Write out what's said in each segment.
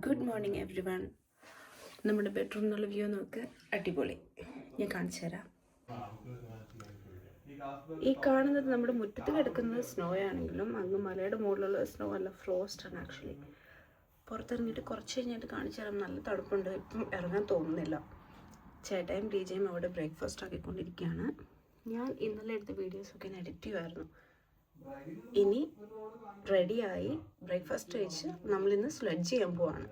Good morning every one. നമ്മുടെ bedroom എന്നുള്ള view നോക്ക്, അടിപൊളി. ഞാൻ കാണിച്ചു തരാം. ഈ കാണുന്നത് നമ്മുടെ മുറ്റത്ത് കിടക്കുന്നത് സ്നോ ആണെങ്കിലും അങ്ങ് മലയുടെ മുകളിലുള്ള സ്നോ അല്ല, ഫ്രോസ്റ്റ് ആണ് ആക്ച്വലി. പുറത്തിറങ്ങിയിട്ട് കുറച്ച് കഴിഞ്ഞിട്ട് കാണിച്ചു തരാം. നല്ല തണുപ്പുണ്ട്, ഇപ്പം ഇറങ്ങാൻ തോന്നുന്നില്ല. ചേട്ടായും ഡീജയും അവിടെ ബ്രേക്ക്ഫാസ്റ്റ് ആക്കിക്കൊണ്ടിരിക്കുകയാണ്. ഞാൻ ഇന്നലെ എടുത്ത വീഡിയോസൊക്കെ ഞാൻ എഡിറ്റ് ചെയ്യുമായിരുന്നു. ഇനി റെഡിയായി ബ്രേക്ക്ഫാസ്റ്റ് കഴിച്ച് നമ്മളിന്ന് സ്ലെഡ്ജ് ചെയ്യാൻ പോവാണ്.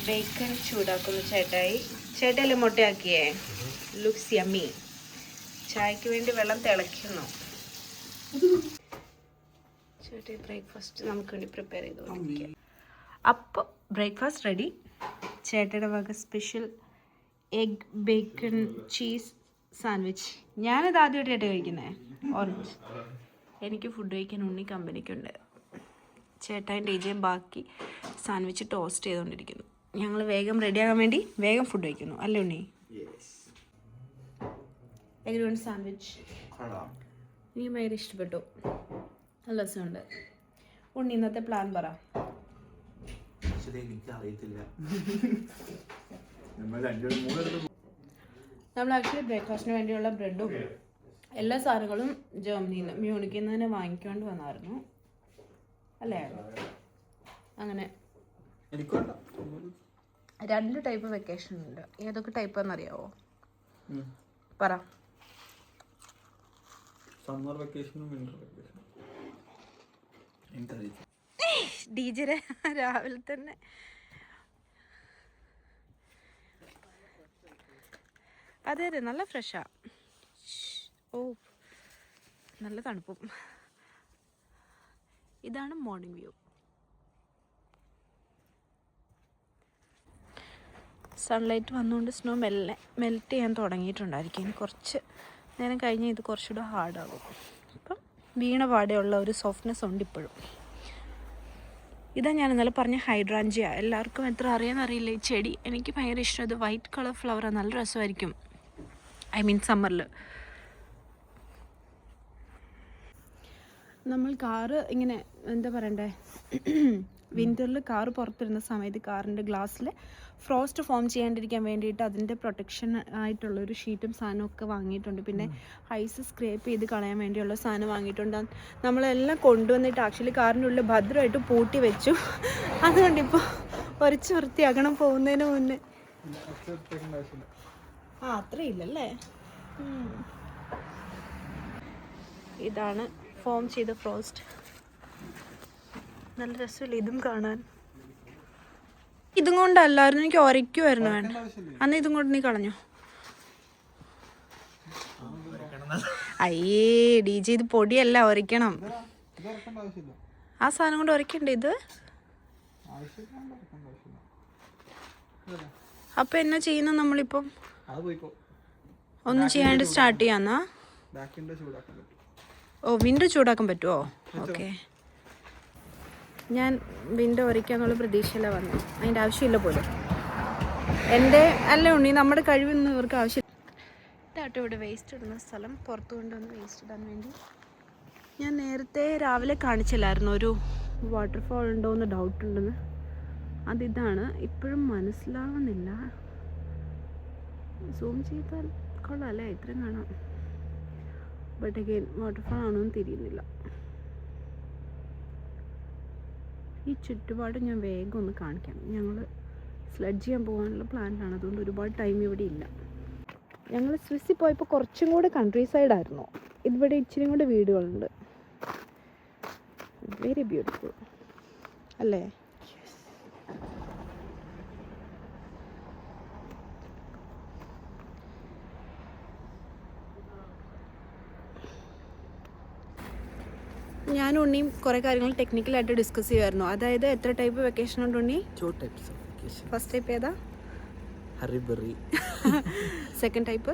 ബേക്കൺ ചൂടാക്കുന്നു ചേട്ടായില്ലേ മുട്ടയാക്കിയേ. Looks yummy. ചായക്ക് വേണ്ടി വെള്ളം തിളയ്ക്കുന്നു. ചേട്ടായി ബ്രേക്ക്ഫാസ്റ്റ് നമുക്ക് വേണ്ടി പ്രിപ്പയർ ചെയ്തു. അപ്പോൾ ബ്രേക്ക്ഫാസ്റ്റ് റെഡി. ചേട്ടയുടെ വക special egg bacon cheese sandwich. ഞാനിത് ആദ്യമായിട്ടായിട്ട് കഴിക്കുന്നത്. ഓറഞ്ച്. എനിക്ക് ഫുഡ് കഴിക്കാൻ ഉണ്ണി കമ്പനിക്കുണ്ട്. ചേട്ടായി ഡീജയും ബാക്കി സാൻഡ്വിച്ച് ടോസ്റ്റ് ചെയ്തുകൊണ്ടിരിക്കുന്നു. ഞങ്ങൾ വേഗം റെഡിയാകാൻ വേണ്ടി വേഗം ഫുഡ് കഴിക്കുന്നു, അല്ലേ ഉണ്ണി? എങ്ങനെയുണ്ട് സാൻഡ്വിച്ച്? എനിക്ക് ഭയങ്കര ഇഷ്ടപ്പെട്ടു, നല്ല രസമുണ്ട്. ഉണ്ണി ഇന്നത്തെ പ്ലാൻ പറ. നമ്മൾ ആക്ച്വലി ബ്രേക്ക്ഫാസ്റ്റിന് വേണ്ടിയുള്ള ബ്രെഡും എല്ലാ സാധനങ്ങളും ജർമ്മനിയിൽ നിന്ന് മ്യൂണിക്കിൽ നിന്ന് തന്നെ വാങ്ങിക്കൊണ്ട് വന്നായിരുന്നു, അല്ലേ? അങ്ങനെ 2 ടൈപ്പ് വെക്കേഷൻ ഉണ്ട്. ഏതൊക്കെ ടൈപ്പ് എന്നറിയാവോ? പറ. സമ്മർ വെക്കേഷനും വിന്റർ വെക്കേഷനും. ഡീജെ രാവിലെ തന്നെ അതെ നല്ല ഫ്രഷാ. ഓ നല്ല തണുപ്പും. ഇതാണ് മോർണിംഗ് വ്യൂ. സൺലൈറ്റ് വന്നുകൊണ്ട് സ്നോ മെൽറ്റ് ചെയ്യാൻ തുടങ്ങിയിട്ടുണ്ടായിരിക്കും. ഇനി കുറച്ച് നേരം കഴിഞ്ഞ് ഇത് കുറച്ചുകൂടെ ഹാർഡാകും. അപ്പം വീണ പാടെയുള്ള ഒരു സോഫ്റ്റ്നെസ് ഉണ്ട് ഇപ്പോഴും. ഇതാ ഞാൻ ഇന്നലെ പറഞ്ഞ ഹൈഡ്രാഞ്ചിയ. എല്ലാവർക്കും എത്ര അറിയാമെന്നറിയില്ല ഈ ചെടി. എനിക്ക് ഭയങ്കര ഇഷ്ടം. ഇത് വൈറ്റ് കളർ ഫ്ലവറാണ്, നല്ല രസമായിരിക്കും. ഐ മീൻ സമ്മറിൽ. നമ്മൾ കാറ് ഇങ്ങനെ എന്താ പറയണ്ടേ, വിൻ്ററിൽ കാറ് പുറത്തിരുന്ന സമയത്ത് കാറിൻ്റെ ഗ്ലാസ്സിൽ ഫ്രോസ്റ്റ് ഫോം ചെയ്യാണ്ടിരിക്കാൻ വേണ്ടിയിട്ട് അതിൻ്റെ പ്രൊട്ടക്ഷൻ ആയിട്ടുള്ളൊരു ഷീറ്റും സാധനമൊക്കെ വാങ്ങിയിട്ടുണ്ട്. പിന്നെ ഐസ് സ്ക്രേപ്പ് ചെയ്ത് കളയാൻ വേണ്ടിയുള്ള സാധനം വാങ്ങിയിട്ടുണ്ട്. നമ്മളെല്ലാം കൊണ്ടുവന്നിട്ട് ആക്ച്വലി കാറിൻ്റെ ഉള്ളിൽ ഭദ്രമായിട്ട് പൂട്ടി വെച്ചു. അതുകൊണ്ടിപ്പോൾ ഒരച്ച് വൃത്തിയാക്കണം പോകുന്നതിന് മുന്നേ. അത്രയില്ലല്ലേ. ഇതാണ് ഫോം ചെയ്ത ഫ്രോസ്റ്റ്. നല്ല രസമില്ല ഇതും കാണാൻ. ഇതും കൊണ്ടല്ലായിരുന്നു, എനിക്ക് ഉരയ്ക്കുമായിരുന്നു വേണ്ട. അന്ന് ഇതും കൊണ്ട് നീ കളഞ്ഞോ? അയ്യേ ഡീജെ, ഇത് പൊടിയല്ല, ഉരയ്ക്കണം. ആ സാധനം കൊണ്ട് ഉരയ്ക്കണ്ടേ ഇത്? അപ്പൊ എന്നാ ചെയ്യുന്ന നമ്മളിപ്പം? ഒന്നും ചെയ്യാണ്ട് സ്റ്റാർട്ട് ചെയ്യാന്നാ? ഓ വിൻഡോ ചൂടാക്കാൻ പറ്റുമോ? ഓക്കെ. ഞാൻ വിൻഡോ ഉരയ്ക്കാന്നുള്ള പ്രതീക്ഷയിലാണ് വന്നത്. അതിൻ്റെ ആവശ്യമില്ല പോലും. എൻ്റെ അല്ല ഉണ്ണി, നമ്മുടെ കഴിവൊന്നും ഇവർക്ക് ആവശ്യമില്ല. ഇതാട്ടോ ഇവിടെ വേസ്റ്റ് ഇടുന്ന സ്ഥലം. പുറത്ത് കൊണ്ടുവന്ന് വേസ്റ്റ് ഇടാൻ വേണ്ടി. ഞാൻ നേരത്തെ രാവിലെ കാണിച്ചില്ലായിരുന്നു ഒരു വാട്ടർഫാൾ ഉണ്ടോ എന്ന് ഡൗട്ടുണ്ടെന്ന്. അതിതാണ്. ഇപ്പോഴും മനസ്സിലാവുന്നില്ല. സൂം ചെയ്താൽ കൊള്ളാം അല്ലേ? ഇത്രയും കാണാം. ബട്ട് അഗെയിൻ വാട്ടർഫാൾ ആണോ എന്ന് തിരിയുന്നില്ല. ഈ ചുറ്റുപാട് ഞാൻ വേഗം ഒന്ന് കാണിക്കാം. ഞങ്ങൾ സ്ലെഡ്ജ് ചെയ്യാൻ പോകാനുള്ള പ്ലാനിലാണ്. അതുകൊണ്ട് ഒരുപാട് ടൈം ഇവിടെ ഇല്ല. ഞങ്ങൾ സ്വിസ്സിൽ പോയപ്പോൾ കുറച്ചും കൂടെ കൺട്രി സൈഡായിരുന്നു. ഇവിടെ ഇച്ചിരി കൂടെ വീടുകളുണ്ട്. വെരി ബ്യൂട്ടിഫുൾ അല്ലേ? ഞാൻ ഉണ്ണിയും കുറേ കാര്യങ്ങൾ ടെക്നിക്കലായിട്ട് ഡിസ്കസ് ചെയ്യുമായിരുന്നു. അതായത് എത്ര ടൈപ്പ് വെക്കേഷൻ ഉണ്ട് Unni? 2 types of vacation. First type ഏതാ? ഹറിബറി. സെക്കൻഡ് ടൈപ്പ്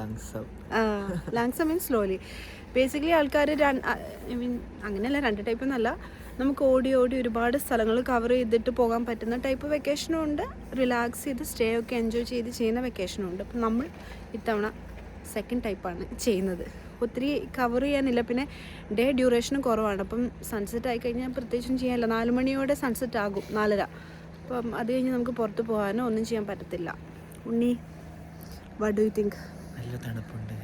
ലങ്സം. ലങ്സം മീൻസ് സ്ലോലി. ബേസിക്കലി ആൾക്കാർ ഐ മീൻ അങ്ങനെയല്ല, 2 ടൈപ്പ് എന്നല്ല. നമുക്ക് ഓടി ഒരുപാട് സ്ഥലങ്ങൾ കവർ ചെയ്തിട്ട് പോകാൻ പറ്റുന്ന ടൈപ്പ് വെക്കേഷനും ഉണ്ട്. റിലാക്സ് ചെയ്ത് സ്റ്റേ ഒക്കെ എൻജോയ് ചെയ്ത് ചെയ്യുന്ന വെക്കേഷനും ഉണ്ട്. അപ്പം നമ്മൾ ഇത്തവണ സെക്കൻഡ് ടൈപ്പാണ് ചെയ്യുന്നത്. ഒത്തിരി കവർ ചെയ്യാനില്ല. പിന്നെ ഡേ ഡ്യൂറേഷനും കുറവാണ്. അപ്പം സൺസെറ്റ് ആയിക്കഴിഞ്ഞാൽ പ്രത്യേകിച്ചും ചെയ്യാനില്ല. 4 മണിയോടെ സൺസെറ്റ് ആകും, 4:30. അപ്പം അത് കഴിഞ്ഞ് നമുക്ക് പുറത്ത് പോകാനോ ഒന്നും ചെയ്യാൻ പറ്റത്തില്ല. ഉണ്ണി, വാട്ട് ഡു യു തിങ്ക്? നല്ല തണുപ്പുണ്ട്.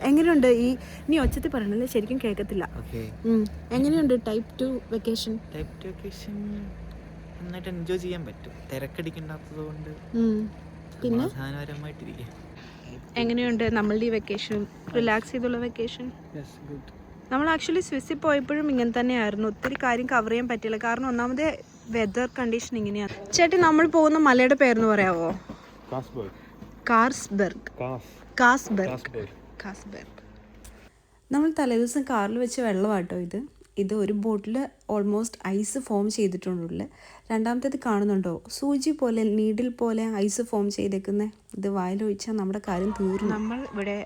എങ്ങനെയുണ്ട് നീ ഒച്ചത്തിൽ പറയണല്ലേ, ശരിക്കും കേൾക്കത്തില്ല. ഓക്കെ. എങ്ങനെയുണ്ട് ടൈപ്പ് 2 വെക്കേഷൻ? ടൈപ്പ് 2 വെക്കേഷൻ നന്നായിട്ട് എൻജോയ് ചെയ്യാൻ പറ്റും, തിരക്കടിക്കണ്ടാത്തത് കൊണ്ട് പിന്നെ സമാധാനപരമായിട്ടിരിക്കും. എങ്ങനെയുണ്ട് നമ്മളുടെ ഈ വെക്കേഷൻ, റിലാക്സ് ചെയ്തുള്ള വെക്കേഷൻ? നമ്മൾ ആക്ച്വലി സ്വിസ്സിൽ പോയപ്പോഴും ഇങ്ങനെ തന്നെയായിരുന്നു. ഒത്തിരി കാര്യം കവർ ചെയ്യാൻ പറ്റില്ല, കാരണം ഒന്നാമത് വെതർ കണ്ടീഷൻ ഇങ്ങനെയാണ്. ചേട്ടി, നമ്മൾ പോകുന്ന മലയുടെ പേരെന്ന് പറയാവോ? കാസ്ബർഗ്. നമ്മൾ തലേദിവസം കാറിൽ വെച്ച് വെള്ളമാട്ടോ ഇത് ഒരു ബോട്ടിൽ ഓൾമോസ്റ്റ് ഐസ് ഫോം ചെയ്തിട്ടുണ്ടുള്ളിൽ. രണ്ടാമത്തേത് കാണുന്നുണ്ടോ, സൂചി പോലെ നീഡിൽ പോലെ ഐസ് ഫോം ചെയ്തേക്കുന്നത്. ഇത് വായിലൊഴിച്ചാൽ നമ്മുടെ കാര്യം തീർന്നു. നമ്മൾ ഇവിടെ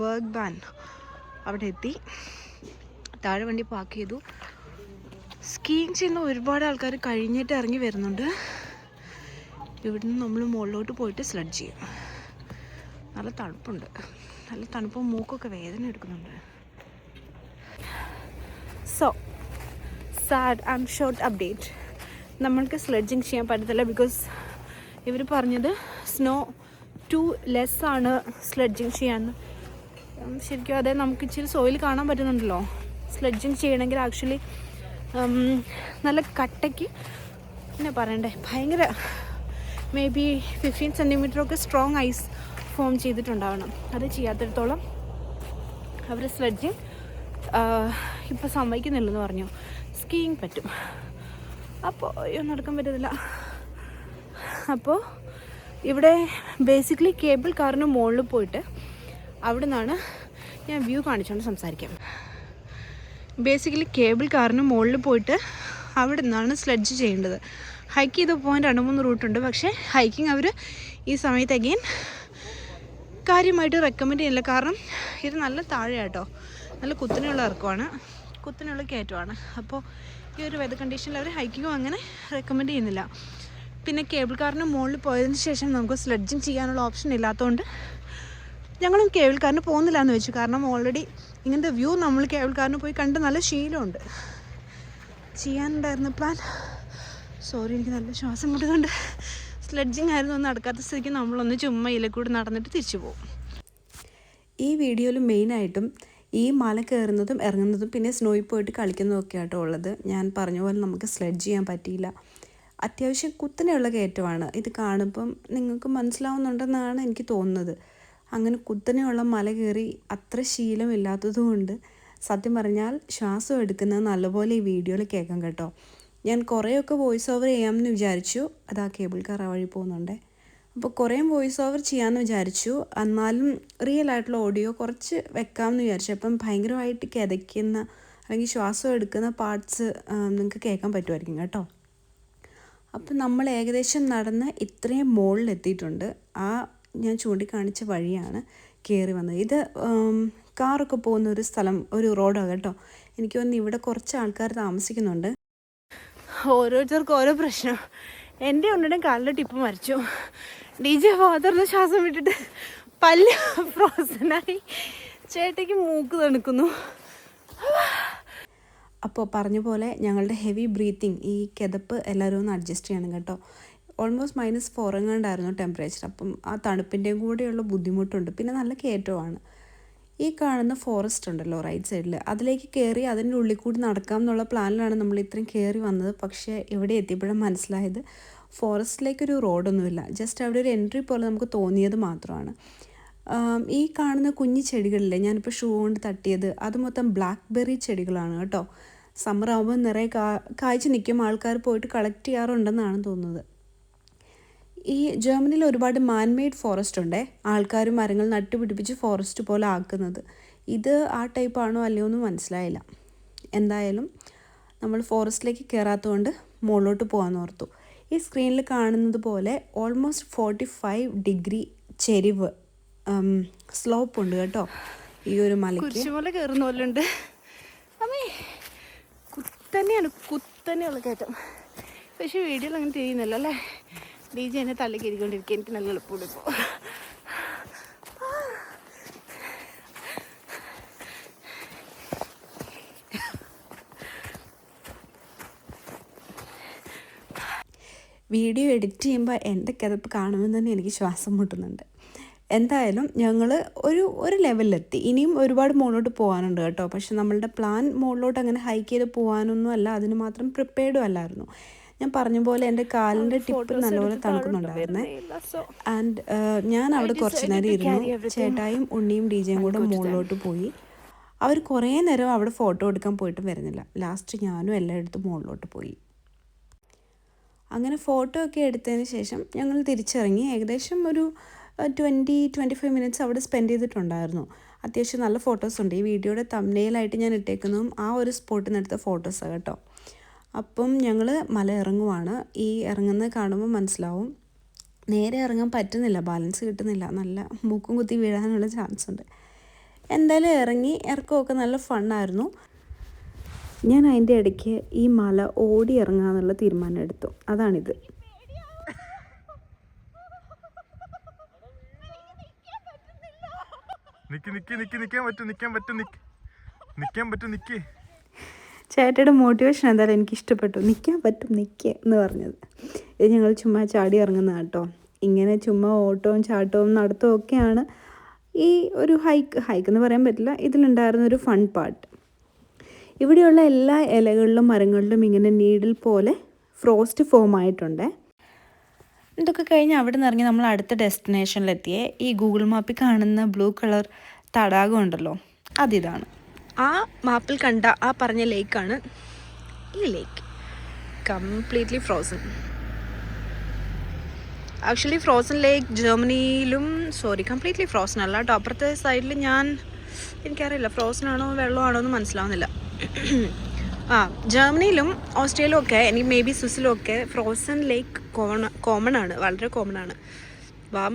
ബർഗ് ബാൻ അവിടെ എത്തി, താഴെ വണ്ടി പാർക്ക് ചെയ്തു. സ്കീയിങ് ചെയ്യുന്ന ഒരുപാട് ആൾക്കാർ കഴിഞ്ഞിട്ട് ഇറങ്ങി വരുന്നുണ്ട്. ഇവിടുന്ന് നമ്മൾ മുകളിലോട്ട് പോയിട്ട് സ്ലഡ് ചെയ്യും. നല്ല തണുപ്പുണ്ട്, നല്ല തണുപ്പും മൂക്കൊക്കെ വേദന എടുക്കുന്നുണ്ട്. So sad and short update, നമ്മൾക്ക് സ്ലെഡ്ജിങ് ചെയ്യാൻ പറ്റത്തില്ല. ബിക്കോസ് ഇവർ പറഞ്ഞത് സ്നോ ടു ലെസ് ആണ് സ്ലെഡ്ജിങ് ചെയ്യാമെന്ന്. ശരിക്കും അതെ, നമുക്ക് ഇച്ചിരി സോയിൽ കാണാൻ പറ്റുന്നുണ്ടല്ലോ. സ്ലെഡ്ജിങ് ചെയ്യണമെങ്കിൽ ആക്ച്വലി നല്ല കട്ടയ്ക്ക് പിന്നെ പറയണ്ടേ, ഭയങ്കര മേ ബി 15 സെൻറ്റിമീറ്ററൊക്കെ സ്ട്രോങ് ഐസ് ഫോം ചെയ്തിട്ടുണ്ടാവണം. അത് ചെയ്യാത്തിടത്തോളം അവർ സ്ലെഡ്ജിങ് ഇപ്പോൾ സമ്മതിക്കുന്നില്ലെന്ന് പറഞ്ഞു. സ്കീയിങ് പറ്റും, അപ്പോൾ നടക്കാൻ പറ്റത്തില്ല. അപ്പോൾ ഇവിടെ ബേസിക്കലി കേബിൾ കാറിന് മുകളിൽ പോയിട്ട് അവിടെ നിന്നാണ് ഞാൻ വ്യൂ കാണിച്ചുകൊണ്ട് സംസാരിക്കാം. ബേസിക്കലി കേബിൾ കാറിന് മുകളിൽ പോയിട്ട് അവിടെ നിന്നാണ് സ്ലെഡ്ജ് ചെയ്യേണ്ടത്. ഹൈക്ക് ചെയ്ത് പോകാൻ 2-3 റൂട്ടുണ്ട്. പക്ഷേ ഹൈക്കിങ് അവർ ഈ സമയത്ത് അഗെയിൻ കാര്യമായിട്ട് റെക്കമെൻഡ് ചെയ്യില്ല. കാരണം ഇത് നല്ല താഴെയാട്ടോ, നല്ല കുത്തനെയുള്ള ഇറക്കമാണ്, കുത്തനെയുള്ള കയറ്റമാണ്. അപ്പോൾ ഈ ഒരു വെതർ കണ്ടീഷനിൽ അവർ ഹൈക്കിങ്ങും അങ്ങനെ റെക്കമെൻഡ് ചെയ്യുന്നില്ല. പിന്നെ കേബിൾ കാറിന് മുകളിൽ പോയതിന് ശേഷം നമുക്ക് സ്ലെഡ്ജിങ് ചെയ്യാനുള്ള ഓപ്ഷൻ ഇല്ലാത്തതുകൊണ്ട് ഞങ്ങളും കേബിൾ കാറിന് പോകുന്നില്ല എന്ന് വെച്ചു. കാരണം ഓൾറെഡി ഇങ്ങനത്തെ വ്യൂ നമ്മൾ കേബിൾ കാറിന് പോയി കണ്ട് നല്ല ശീലമുണ്ട്. ചെയ്യാനുണ്ടായിരുന്ന പ്ലാൻ, സോറി എനിക്ക് നല്ല ശ്വാസം മുട്ടുന്നുണ്ട്, സ്ലെഡ്ജിങ് ആയിരുന്നു. ഒന്നും നടക്കാത്ത സ്ഥിതിക്ക് നമ്മളൊന്ന് ചുമ്മാ ഇലക്കൂടി നടന്നിട്ട് തിരിച്ചു പോകും. ഈ വീഡിയോയിൽ മെയിനായിട്ടും ഈ മല കയറുന്നതും ഇറങ്ങുന്നതും പിന്നെ സ്നോയിൽ പോയിട്ട് കളിക്കുന്നതൊക്കെ ആട്ടോ ഉള്ളത്. ഞാൻ പറഞ്ഞ പോലെ നമുക്ക് സ്ലെഡ്ജ് ചെയ്യാൻ പറ്റിയില്ല. അത്യാവശ്യം കുത്തനെയുള്ള കയറ്റമാണ്. ഇത് കാണുമ്പം നിങ്ങൾക്ക് മനസ്സിലാവുന്നുണ്ടെന്നാണ് എനിക്ക് തോന്നുന്നത്. അങ്ങനെ കുത്തനെയുള്ള മല കയറി അത്ര ശീലമില്ലാത്തതുകൊണ്ട് സത്യം പറഞ്ഞാൽ ശ്വാസം എടുക്കുന്നത് നല്ലപോലെ ഈ വീഡിയോയിൽ കേൾക്കാം കേട്ടോ. ഞാൻ കുറേയൊക്കെ വോയിസ് ഓവർ ചെയ്യാമെന്ന് വിചാരിച്ചു. അതാ കേബിൾ കാർ വഴി പോകുന്നുണ്ടേ. അപ്പോൾ കുറേയും വോയിസ് ഓവർ ചെയ്യാമെന്ന് വിചാരിച്ചു. എന്നാലും റിയൽ ആയിട്ടുള്ള ഓഡിയോ കുറച്ച് വെക്കാമെന്ന് വിചാരിച്ചു. അപ്പം ഭയങ്കരമായിട്ട് കിതയ്ക്കുന്ന അല്ലെങ്കിൽ ശ്വാസം എടുക്കുന്ന പാർട്സ് നിങ്ങൾക്ക് കേൾക്കാൻ പറ്റുമായിരിക്കും കേട്ടോ. അപ്പം നമ്മൾ ഏകദേശം നടന്ന് ഇത്രയും മുകളിലെത്തിയിട്ടുണ്ട്. ഞാൻ ചൂണ്ടിക്കാണിച്ച വഴിയാണ് കയറി വന്നത്. ഇത് കാറൊക്കെ പോകുന്ന ഒരു സ്ഥലം, ഒരു റോഡാണ് കേട്ടോ. എനിക്ക് തോന്നുന്നു ഇവിടെ കുറച്ച് ആൾക്കാർ താമസിക്കുന്നുണ്ട്. ഓരോരുത്തർക്കും ഓരോ പ്രശ്നം. എൻ്റെ ഒന്നിടെ കാലിലെ ടിപ്പ് മരിച്ചു. DJ ഫാദറിന് ശ്വാസം വിട്ടിട്ട് പല്ല് ഫ്രോസനായി, ചേട്ടയ്ക്ക് മൂക്ക് തണുക്കുന്നു. അപ്പോൾ പറഞ്ഞ പോലെ ഞങ്ങളുടെ ഹെവി ബ്രീത്തിങ്, ഈ കിതപ്പ് എല്ലാവരും ഒന്ന് അഡ്ജസ്റ്റ് ചെയ്യണം കേട്ടോ. ഓൾമോസ്റ്റ് -4 എങ്ങാണ്ടായിരുന്നു ടെമ്പറേച്ചർ. അപ്പം ആ തണുപ്പിൻ്റെയും കൂടെയുള്ള ബുദ്ധിമുട്ടുണ്ട്. പിന്നെ നല്ല കയറ്റമാണ്. ഈ കാണുന്ന ഫോറസ്റ്റ് ഉണ്ടല്ലോ റൈറ്റ് സൈഡിൽ, അതിലേക്ക് കയറി അതിൻ്റെ ഉള്ളിൽ കൂടി നടക്കാം എന്നുള്ള പ്ലാനിലാണ് നമ്മൾ ഇത്രയും കയറി വന്നത്. പക്ഷേ ഇവിടെ എത്തിയപ്പോഴും മനസ്സിലായത് ഫോറസ്റ്റിലേക്കൊരു റോഡൊന്നുമില്ല, ജസ്റ്റ് അവിടെ ഒരു എൻട്രി പോലെ നമുക്ക് തോന്നിയത് മാത്രമാണ്. ഈ കാണുന്ന കുഞ്ഞു ചെടികളില്ലേ, ഞാനിപ്പോൾ ഷൂ കൊണ്ട് തട്ടിയത്, അത് മൊത്തം ബ്ലാക്ക്ബെറി ചെടികളാണ് കേട്ടോ. സമ്മർ ആകുമ്പോൾ നിറയെ കായ്ച്ച് നിൽക്കും, ആൾക്കാർ പോയിട്ട് കളക്ട് ചെയ്യാറുണ്ടെന്നാണ് തോന്നുന്നത്. ഈ ജർമ്മനിയിൽ ഒരുപാട് മാൻമെയ്ഡ് ഫോറസ്റ്റ് ഉണ്ടേ, ആൾക്കാർ മരങ്ങൾ നട്ടുപിടിപ്പിച്ച് ഫോറസ്റ്റ് പോലെ ആക്കുന്നത്. ഇത് ആ ടൈപ്പാണോ അല്ലയോ എന്ന് മനസ്സിലായില്ല. എന്തായാലും നമ്മൾ ഫോറസ്റ്റിലേക്ക് കയറാത്തതുകൊണ്ട് മുകളിലോട്ട് പോകാമെന്ന് ഓർത്തു. ഈ സ്ക്രീനിൽ കാണുന്നത് പോലെ ഓൾമോസ്റ്റ് 45 ഡിഗ്രി ചെരിവ് സ്ലോപ്പ് ഉണ്ട് കേട്ടോ ഈ ഒരു മലയ്ക്ക്. കുരിശുമല കയറുന്ന പോലെ ഉണ്ട്. അമ്മേ കുത്തന്നെയുള്ള കയറ്റം. പക്ഷേ വീഡിയോയിൽ അങ്ങനെ ചെയ്യുന്നില്ല അല്ലേ. DJ എന്നെ തള്ളി കയറിക്കൊണ്ടിരിക്കുക, എനിക്ക് നല്ല എളുപ്പമുണ്ട് ഇപ്പോൾ. വീഡിയോ എഡിറ്റ് ചെയ്യുമ്പോൾ എൻ്റെ കിതപ്പ് കാണുമ്പോൾ തന്നെ എനിക്ക് ശ്വാസം മുട്ടുന്നുണ്ട്. എന്തായാലും ഞങ്ങൾ ഒരു ലെവലിലെത്തി. ഇനിയും ഒരുപാട് മുകളിലോട്ട് പോകാനുണ്ട് കേട്ടോ. പക്ഷെ നമ്മളുടെ പ്ലാൻ മുകളിലോട്ട് അങ്ങനെ ഹൈക്ക് ചെയ്ത് പോകാനൊന്നും അല്ല, അതിന് മാത്രം പ്രിപ്പയർഡും അല്ലായിരുന്നു. ഞാൻ പറഞ്ഞ പോലെ എൻ്റെ കാലിൻ്റെ ടിപ്പ് നല്ലപോലെ തണുക്കുന്നുണ്ടായിരുന്നേ. ആൻഡ് ഞാൻ അവിടെ കുറച്ച് നേരം ഇരുന്നു. ചേട്ടായും ഉണ്ണിയും DJയും കൂടെ മുകളിലോട്ട് പോയി. അവർ കുറേ നേരം അവിടെ ഫോട്ടോ എടുക്കാൻ പോയിട്ട് വരുന്നില്ല. ലാസ്റ്റ് ഞാനും എല്ലായിടത്തും മുകളിലോട്ട് പോയി. അങ്ങനെ ഫോട്ടോ ഒക്കെ എടുത്തതിന് ശേഷം ഞങ്ങൾ തിരിച്ചിറങ്ങി. ഏകദേശം ഒരു 20-25 മിനിറ്റ്സ് അവിടെ സ്പെൻഡ് ചെയ്തിട്ടുണ്ടായിരുന്നു. അത്യാവശ്യം നല്ല ഫോട്ടോസ് ഉണ്ട്. ഈ വീഡിയോയുടെ തംബ്നെയിലായിട്ട് ഞാൻ ഇട്ടേക്കുന്നതും ആ ഒരു സ്പോട്ടിൽ നിന്ന് എടുത്ത ഫോട്ടോസാണ് കേട്ടോ. അപ്പം ഞങ്ങൾ മല ഇറങ്ങുവാണ്. ഈ ഇറങ്ങുന്നത് കാണുമ്പോൾ മനസ്സിലാവും നേരെ ഇറങ്ങാൻ പറ്റുന്നില്ല, ബാലൻസ് കിട്ടുന്നില്ല, നല്ല മൂക്കും കുത്തി വീഴാനുള്ള ചാൻസ് ഉണ്ട്. എന്തായാലും ഇറങ്ങി. ഇറക്കമൊക്കെ നല്ല ഫണ്ണായിരുന്നു. ഞാൻ അതിൻ്റെ ഇടയ്ക്ക് ഈ മല ഓടി ഇറങ്ങാമെന്നുള്ള തീരുമാനം എടുത്തു. അതാണിത്. ചേട്ടയുടെ മോട്ടിവേഷൻ എന്തായാലും എനിക്ക് ഇഷ്ടപ്പെട്ടു. നിൽക്കാൻ പറ്റും, നിൽക്കുക എന്ന് പറഞ്ഞത്. ഇത് ഞങ്ങൾ ചുമ്മാ ചാടി ഇറങ്ങുന്ന കേട്ടോ. ഇങ്ങനെ ചുമ്മാ ഓട്ടവും ചാട്ടവും നടത്തവും ഒക്കെയാണ് ഈ ഒരു ഹൈക്ക് എന്ന് പറയാൻ പറ്റില്ല, ഇതിലുണ്ടായിരുന്നൊരു ഫൺ പാർട്ട്. ഇവിടെയുള്ള എല്ലാ ഇലകളിലും മരങ്ങളിലും ഇങ്ങനെ നീഡിൽ പോലെ ഫ്രോസ്റ്റ് ഫോം ആയിട്ടുണ്ട്. ഇതൊക്കെ കഴിഞ്ഞ് അവിടെ നിന്ന് ഇറങ്ങി നമ്മൾ അടുത്ത ഡെസ്റ്റിനേഷനിലെത്തിയേ. ഈ ഗൂഗിൾ മാപ്പിൽ കാണുന്ന ബ്ലൂ കളർ തടാകം ഉണ്ടല്ലോ, അതിതാണ്. ആ മാപ്പിൽ കണ്ട ആ പറഞ്ഞ ലേക്കാണ് ഈ lake. Completely frozen. Actually frozen lake ജർമ്മനിയിലും കംപ്ലീറ്റ്ലി ഫ്രോസൺ അല്ല കേട്ടോ. അപ്പുറത്തെ സൈഡിൽ എനിക്കറിയില്ല ഫ്രോസൺ ആണോ വെള്ളമാണോ എന്ന് മനസ്സിലാവുന്നില്ല. ജർമ്മനിയിലും ഓസ്ട്രേലിയയിലും ഒക്കെ, എനിക്ക് മേ ബി സ്വിസിലും ഒക്കെ ഫ്രോസൺ ലേക്ക് കോമൺ ആണ്, വളരെ കോമൺ ആണ്.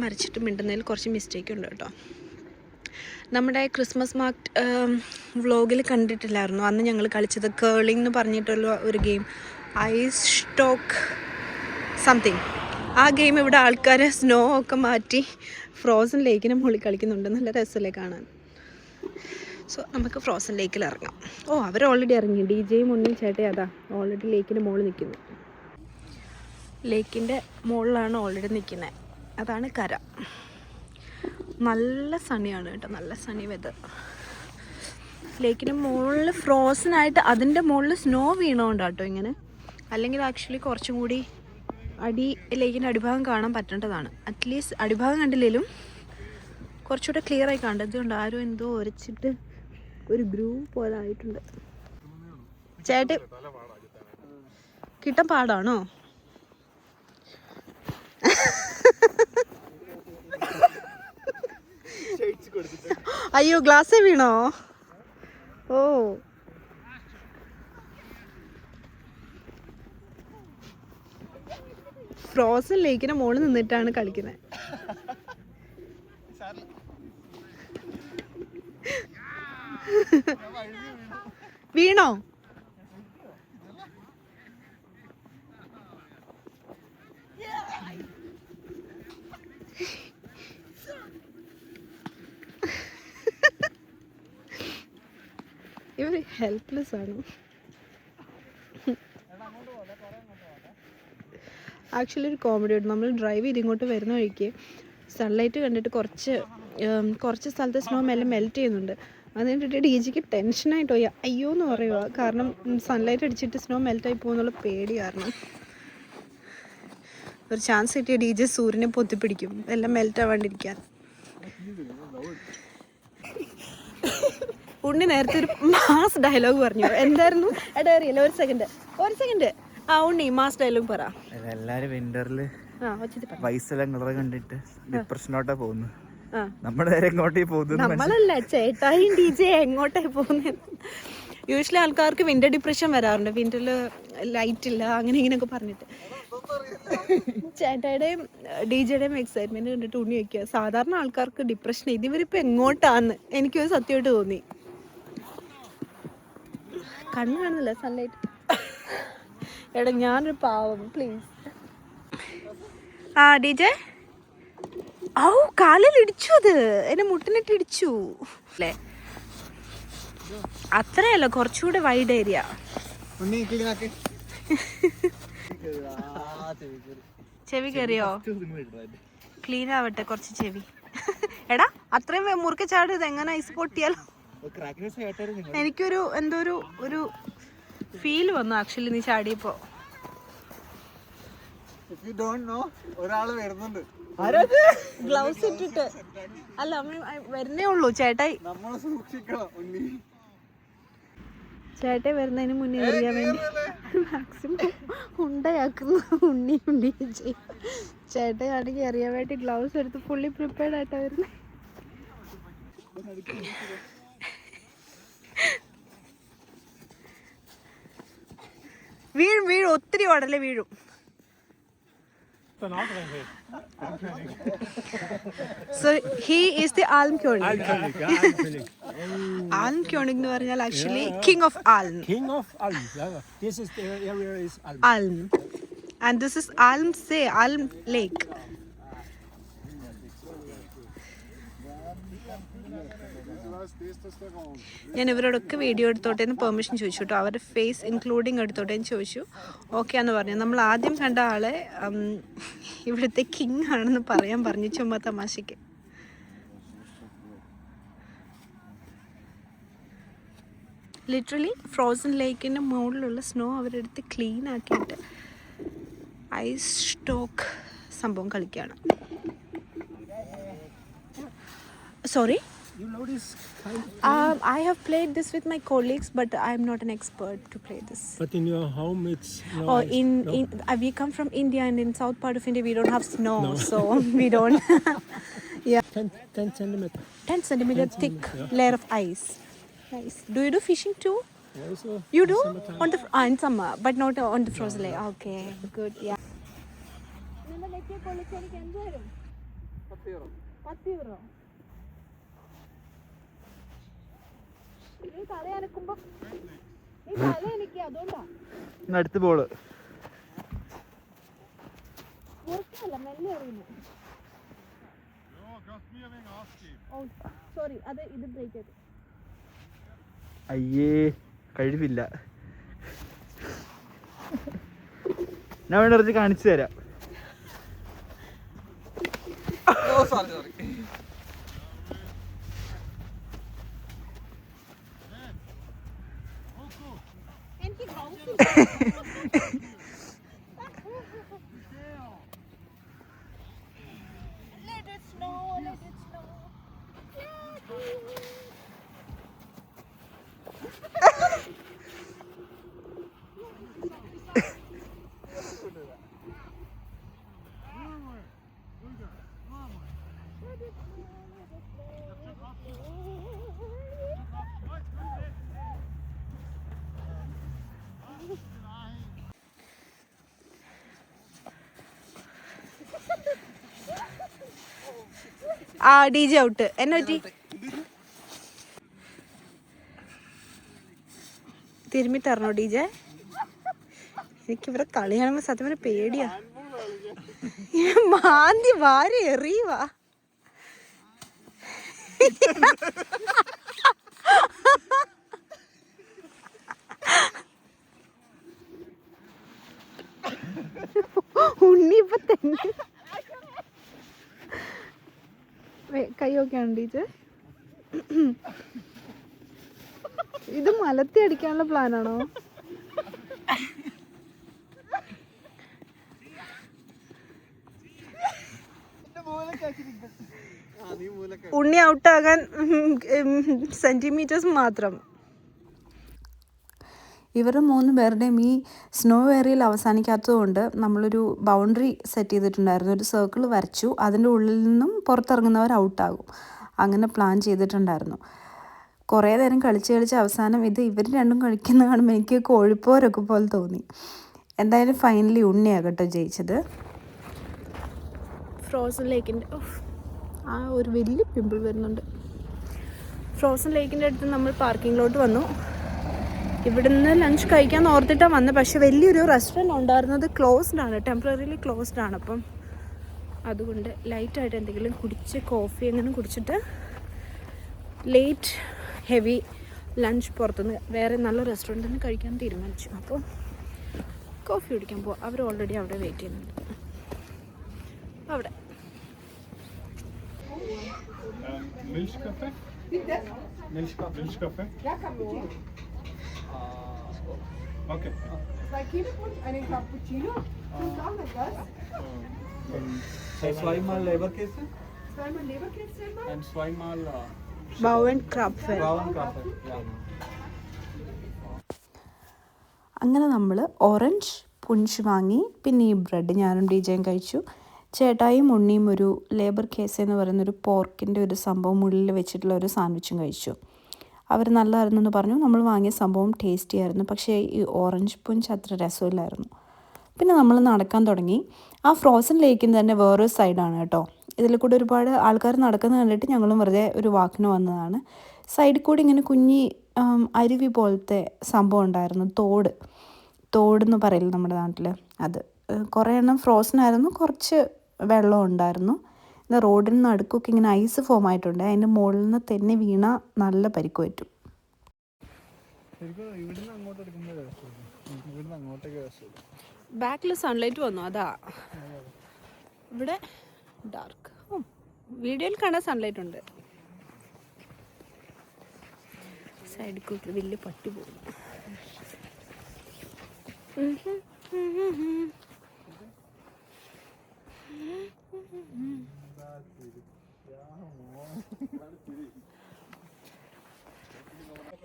മരിച്ചിട്ട് മിണ്ടുന്നതിൽ കുറച്ച് മിസ്റ്റേക്ക് ഉണ്ട് കേട്ടോ. നമ്മുടെ ക്രിസ്മസ് മാർക്ട് വ്ളോഗിൽ കണ്ടിട്ടില്ലായിരുന്നു അന്ന് ഞങ്ങൾ കളിച്ചത് കേളിംഗ് എന്ന് പറഞ്ഞിട്ടുള്ള ഒരു ഗെയിം, ഐസ് സ്റ്റോക്ക് സംതിങ്. ആ ഗെയിം ഇവിടെ ആൾക്കാർ സ്നോ ഒക്കെ മാറ്റി ഫ്രോസൺ ലേക്കിന് മുകളിൽ കളിക്കുന്നുണ്ട്. നല്ല രസമല്ലേ കാണാൻ. സോ നമുക്ക് ഫ്രോസൺ ലേക്കിൽ ഇറങ്ങാം. അവർ ഓൾറെഡി ഇറങ്ങി. DJയും ഉണ്ണിയും ചേട്ടയും അതാ ഓൾറെഡി ലേക്കിൻ്റെ മുകളിൽ നിൽക്കുന്നു. ലേക്കിൻ്റെ മുകളിലാണ് ഓൾറെഡി നിൽക്കുന്നത്. അതാണ് കര. നല്ല സണിയാണ് കേട്ടോ, നല്ല സണി വെതർ. ലേക്കിൻ്റെ മുകളിൽ ഫ്രോസൺ ആയിട്ട് അതിൻ്റെ മുകളിൽ സ്നോ വീണോണ്ട് കേട്ടോ ഇങ്ങനെ. അല്ലെങ്കിൽ ആക്ച്വലി കുറച്ചും കൂടി ലേക്കിൻ്റെ അടിഭാഗം കാണാൻ പറ്റേണ്ടതാണ്. അറ്റ്ലീസ്റ്റ് അടിഭാഗം കണ്ടില്ലെങ്കിലും കുറച്ചുകൂടെ ക്ലിയർ ആയി കാണേണ്ടത്. ഇതുകൊണ്ട് ആരും എന്തോ ഉരച്ചിട്ട് ഒരു ഗ്രൂവ് പോലെ ആയിട്ടുണ്ട്. ചേട്ടൻ കിട്ടാൻ പാടാണോ? അയ്യോ, ഗ്ലാസ് വീണോ? ഫ്രോസൺ ലേക്കിന്റെ മുകളിൽ നിന്നിട്ടാണ് കളിക്കുന്നത്. വീണോ? ഇവർ ഹെൽപ്ലെസ് ആണ്. ആക്ച്വലി ഒരു കോമഡി ഉണ്ട്. നമ്മൾ ഡ്രൈവ് ചെയ്ത് ഇങ്ങോട്ട് വരുന്ന വഴിക്ക് സൺലൈറ്റ് കണ്ടിട്ട് കുറച്ച് സ്ഥലത്ത് സ്നോ മെൽറ്റ് ചെയ്യുന്നുണ്ട്. അത് കണ്ടിട്ട് DJക്ക് ടെൻഷനായിട്ട് പോയി അയ്യോ എന്ന് പറയുക. കാരണം സൺലൈറ്റ് അടിച്ചിട്ട് സ്നോ മെൽറ്റായി പോകുന്നുള്ള പേടി കാരണം. ഒരു ചാൻസ് കിട്ടിയ DJ സൂര്യനെ പൊത്തിപ്പിടിക്കും എല്ലാം മെൽറ്റ് ആവാണ്ടിരിക്കാൻ. ഉണ്ണി നേരത്തെ ഒരു മാസ് ഡയലോഗ് പറഞ്ഞു. എന്തായിരുന്നു? അറിയില്ല. ഒരു സെക്കൻഡ്. ഉണ്ണി മാസ് ഡയലോഗ് പറ. എല്ലാരും വിന്ററില് വയസ്സെല്ലാം കളർ കണ്ടിട്ട് ഡിപ്രഷനോട്ടാ പോകുന്നു. നമ്മുടെ നേരെ എങ്ങോട്ടേ പോകുന്നു. നമ്മളല്ല, ചേട്ടായും DJ എങ്ങോട്ടേ പോകുന്നത്. യൂഷ്വലി ആൾക്കാർക്ക് വിന്റർ ഡിപ്രഷൻ വരാറുണ്ട്. വിന്ററിൽ ലൈറ്റ് ഇല്ല അങ്ങനെ ഇങ്ങനെയൊക്കെ പറഞ്ഞിട്ട്. ചേട്ടായുടെയും DJയുടെയും എക്സൈറ്റ്മെന്റ് കണ്ടിട്ട് ഉണ്ണി വയ്ക്കുക. സാധാരണ ആൾക്കാർക്ക് ഡിപ്രഷൻ ഇതിവരിപ്പോൾ എങ്ങോട്ടാന്ന് എനിക്കൊരു സത്യമായിട്ട് തോന്നി. കണ്ണ് കാണുന്നില്ല സൺലൈറ്റ്. എടാ ഞാനൊരു പാവം, പ്ലീസ്. DJ കാലിൽ ഇടിച്ചു. അത് എന്നെ മുട്ടിനിട്ട് ഇടിച്ചു അല്ലേ? അത്രയല്ല, കുറച്ചുകൂടെ വൈഡ് ഏരിയ. ചെവി കയറിയോ? ക്ലീൻ ആവട്ടെ കുറച്ച് ചെവി. എടാ അത്രയും മുറുക്കെ ചാട്, ഇത് എങ്ങനെ ഐസ് പൊട്ടിയാലോ? എനിക്കൊരു എന്തോ ഒരു ഫീൽ വന്നു ആക്ച്വലി നീ ചാടിയപ്പോ. ഗ്ലൗസ് ഇട്ടിട്ട് അല്ല വരുന്നേ ഉള്ളൂ ചേട്ടായി. ചേട്ടായി വരുന്നതിന് മുന്നേ അറിയാൻ വേണ്ടി മാക്സിമം ഉണ്ടയാക്കുന്നു. ഉണ്ണി ചെയ്യും. ചേട്ടായി ആണെങ്കിൽ അറിയാൻ വേണ്ടി ഗ്ലൗസ് എടുത്ത് ഫുള്ളി പ്രിപ്പയർഡ് ആയിട്ടാ വരുന്നത്. വീഴും ഒത്തിരി ഓടല്ലേ വീഴും. So he is the Almkönig. Almkönig എന്ന് പറഞ്ഞാൽ actually king of Alm. King of Alm. This is the area is Alm. Alm. And this is Alm See, Alm Lake. ഞാൻ ഇവരോടൊക്കെ വീഡിയോ എടുത്തോട്ടെ എന്ന് പെർമിഷൻ ചോദിച്ചു കേട്ടോ. അവരുടെ ഫേസ് ഇൻക്ലൂഡിങ് എടുത്തോട്ടെ എന്ന് ചോദിച്ചു. ഓക്കെ എന്ന് പറഞ്ഞു. നമ്മൾ ആദ്യം കണ്ട ആളെ ഇവിടുത്തെ കിങ് ആണെന്ന് പറയാൻ പറഞ്ഞു, ചുമ്മാ തമാശയ്ക്ക്. ലിറ്ററലി ഫ്രോസൺ ലേക്കിൻ്റെ മുകളിലുള്ള സ്നോ അവരെടുത്ത് ക്ലീൻ ആക്കിയിട്ട് ഐസ് സ്റ്റോക്ക് സംഭവം കളിക്കുകയാണ്. Sorry, You know this kind I have played this with my colleagues, but I'm not an expert to play this. but in your home it's no. Oh, ice, no? we come from India, and in south part of India we don't have snow, so we don't. Yeah, 10 centimeter. 10 centimeter thick layer of ice. Nice. Do you do fishing too? Also You do summertime. on the in summer, but not on the frozen lake. Okay, good. Yeah. അടുത്ത ball. അയ്യേ കഴിവില്ല. ഞാൻ വേണ്ട കാണിച്ചു തരാം. ആ DJ out. എന്നെ പറ്റി തിരുമ്മി തരണോ DJ? എനിക്കിവിടെ കളി കാണുമ്പോ സത്യം പറഞ്ഞ പേടിയാ. മാന്തി വാരി എറിയുവാ. ഉണ്ണി ഇപ്പൊ തന്നെ കൈയൊക്കെയാണ് ടീച്ചർ. ഇത് മലത്തി അടിക്കാനുള്ള പ്ലാനാണോ? ഉണ്ണി ഔട്ടാകാൻ സെന്റിമീറ്റേഴ്സ് മാത്രം. ഇവർ 3 പേരുടെയും ഈ സ്നോ ഏരിയയിൽ അവസാനിക്കാത്തതുകൊണ്ട് നമ്മളൊരു ബൗണ്ടറി സെറ്റ് ചെയ്തിട്ടുണ്ടായിരുന്നു. ഒരു സർക്കിൾ വരച്ചു, അതിൻ്റെ ഉള്ളിൽ നിന്നും പുറത്തിറങ്ങുന്നവർ ഔട്ടാകും. അങ്ങനെ പ്ലാൻ ചെയ്തിട്ടുണ്ടായിരുന്നു. കുറേ നേരം കളിച്ച് അവസാനം ഇവർ രണ്ടും കളിക്കുന്ന കാണുമ്പോൾ എനിക്ക് കോഴിപ്പോരൊക്കെ പോലെ തോന്നി. എന്തായാലും ഫൈനലി ഉണ്ണിയാകട്ടോ ജയിച്ചത്. ഫ്രോസൺ ലേക്കിൻ്റെ ആ ഒരു വലിയ പിമ്പിൾ വരുന്നുണ്ട്. ഫ്രോസൺ ലേക്കിൻ്റെ അടുത്ത് നമ്മൾ പാർക്കിങ്ങിലോട്ട് വന്നു. ഇവിടുന്ന് ലഞ്ച് കഴിക്കാൻ ഓർത്തിട്ടാണ് വന്നത്. പക്ഷെ വലിയൊരു റെസ്റ്റോറൻറ്റ് ഉണ്ടായിരുന്നത് ക്ലോസ്ഡ് ആണ്, ടെമ്പററിലി ക്ലോസ്ഡ് ആണ്. അപ്പം അതുകൊണ്ട് ലൈറ്റായിട്ട് എന്തെങ്കിലും കുടിച്ച് കോഫി അങ്ങനെ കുടിച്ചിട്ട് ലേറ്റ് ഹെവി ലഞ്ച് പുറത്തുനിന്ന് വേറെ നല്ല റെസ്റ്റോറൻറ്റിൽ നിന്ന് കഴിക്കാൻ തീരുമാനിച്ചു. അപ്പോൾ കോഫി കുടിക്കാൻ പോവാം. അവർ ഓൾറെഡി അവിടെ വെയിറ്റ് ചെയ്യുന്നുണ്ട്. അവിടെ Milch Kaffee? Milch Kaffee? Ja, cappuccino. Okay. 2 Kinderpunsch, einen Cappuccino. Und auch noch was? zweimal Leberkäse Zweimal Leberkäse immer. und zweimal ബൗവൻ ക്രാബ്സ്. braunen Kaffee. Ja. അങ്ങനെ നമ്മൾ ഓറഞ്ച് പുഞ്ച് വാങ്ങി. പിന്നെ ഈ ബ്രെഡ് ഞാനും ഡിജയും കഴിച്ചു. ചേട്ടായും ഉണ്ണിയും ഒരു ലേബർ കേസ് എന്ന് പറയുന്നൊരു പോർക്കിൻ്റെ ഒരു സംഭവം ഉള്ളിൽ വെച്ചിട്ടുള്ള ഒരു സാൻഡ്വിച്ചും കഴിച്ചു. അവർ നല്ലതായിരുന്നു എന്ന് പറഞ്ഞു. നമ്മൾ വാങ്ങിയ സംഭവം ടേസ്റ്റി ആയിരുന്നു. പക്ഷേ ഈ ഓറഞ്ച് പുഞ്ച് അത്ര രസമില്ലായിരുന്നു. പിന്നെ നമ്മൾ നടക്കാൻ തുടങ്ങി. ആ ഫ്രോസൺ ലേക്കിന് തന്നെ വേറൊരു സൈഡാണ് കേട്ടോ. ഇതിൽ കൂടെ ഒരുപാട് ആൾക്കാർ നടക്കുന്നത് കണ്ടിട്ട് ഞങ്ങളും വെറുതെ ഒരു വാക്കിന് വന്നതാണ്. സൈഡിൽ കൂടി ഇങ്ങനെ കുഞ്ഞി അരുവി പോലത്തെ സംഭവം ഉണ്ടായിരുന്നു. തോടെന്ന് പറയില്ല നമ്മുടെ നാട്ടിൽ. അത് കുറേ എണ്ണം ഫ്രോസൺ ആയിരുന്നു, കുറച്ച് വെള്ളം ഉണ്ടായിരുന്നു. എന്നാൽ റോഡിന് നടുക്കൊക്കെ ഇങ്ങനെ ഐസ് ഫോം ആയിട്ടുണ്ട്. അതിൻ്റെ മുകളിൽ നിന്ന് തന്നെ വീണ നല്ല പരിക്ക് പറ്റും. ബാക്കിൽ സൺലൈറ്റ് വന്നു, അതാ ഇവിടെ ഡാർക്ക്. വീഡിയോയിൽ കാണാൻ സൺലൈറ്റ് ഉണ്ട്. സൈഡിൽ കൂട്ടി വലിയ പട്ടി പോകുന്നു.